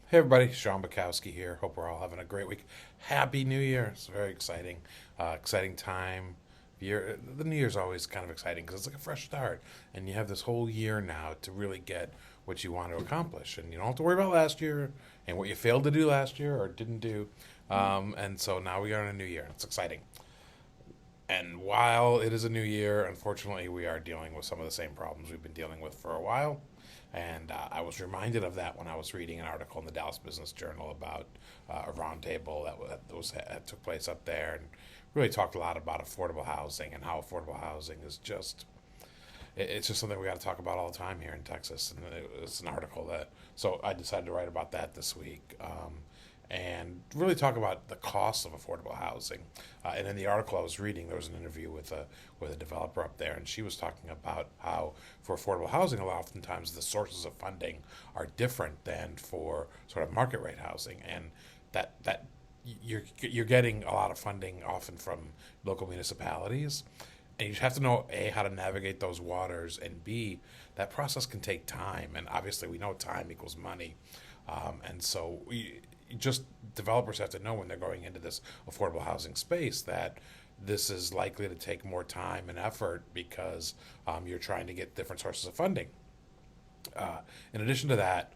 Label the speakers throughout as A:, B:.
A: Hey everybody, Sean Bukowski here. Hope we're all having a great week. Happy New Year! It's very exciting, exciting time. Year, the New Year's always kind of exciting because it's like a fresh start, and you have this whole year now to really get what you want to accomplish, and you don't have to worry about last year and what you failed to do last year or didn't do. And so now we are in a new year. It's exciting. And while it is a new year, unfortunately, we are dealing with some of the same problems we've been dealing with for a while. And I was reminded of that when I was reading an article in the Dallas Business Journal about a roundtable that took place up there, and really talked a lot about affordable housing and how affordable housing is just it's just something we got to talk about all the time here in Texas. And it's an article that so I decided to write about that this week. And really talk about the cost of affordable housing. And in the article I was reading, there was an interview with a developer up there, and she was talking about how for affordable housing, a lot oftentimes the sources of funding are different than for sort of market rate housing, and that you're getting a lot of funding often from local municipalities, and you just have to know a how to navigate those waters, and b that process can take time, and obviously we know time equals money, and so we just developers have to know when they're going into this affordable housing space that this is likely to take more time and effort because you're trying to get different sources of funding. In addition to that,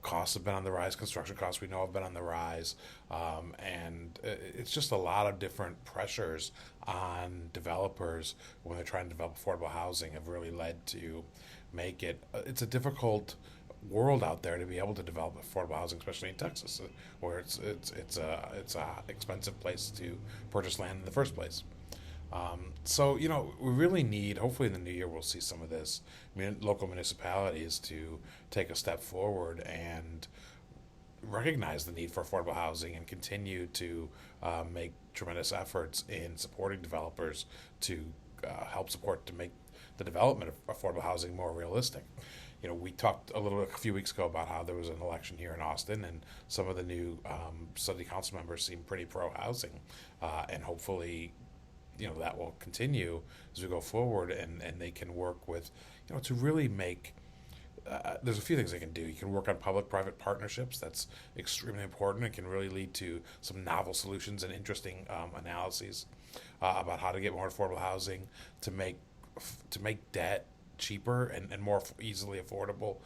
A: costs have been on the rise. Construction costs we know have been on the rise, and it's just a lot of different pressures on developers when they're trying to develop affordable housing have really led to make it. It's a difficult world out there to be able to develop affordable housing, especially in Texas, where it's a expensive place to purchase land in the first place. So we really need. Hopefully, in the new year, we'll see some of this. Local municipalities to take a step forward and recognize the need for affordable housing and continue to make tremendous efforts in supporting developers to help support to make the development of affordable housing more realistic. We talked a few weeks ago about how there was an election here in Austin, and some of the new city council members seem pretty pro housing, and hopefully, that will continue as we go forward, and they can work with, to really make. There's a few things they can do. You can work on public-private partnerships. That's extremely important. It can really lead to some novel solutions and interesting analyses about how to get more affordable housing, to make debt cheaper and more easily affordable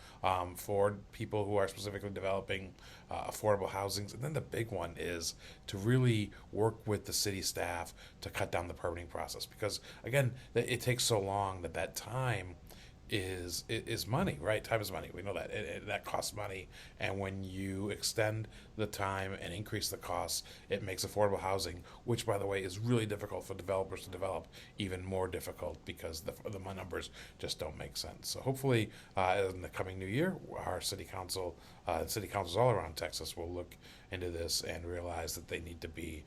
A: for people who are specifically developing affordable housings. And then the big one is to really work with the city staff to cut down the permitting process, because again, it takes so long that time is money, right? Time is money. We know that that costs money, and when you extend the time and increase the costs, it makes affordable housing, which by the way is really difficult for developers to develop, even more difficult because the numbers just don't make sense. So hopefully, in the coming new year, our city councils all around Texas will look into this and realize that they need to be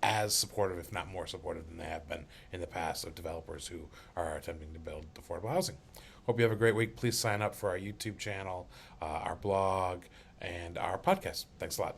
A: as supportive, if not more supportive, than they have been in the past of developers who are attempting to build affordable housing. Hope you have a great week. Please sign up for our YouTube channel, our blog, and our podcast. Thanks a lot.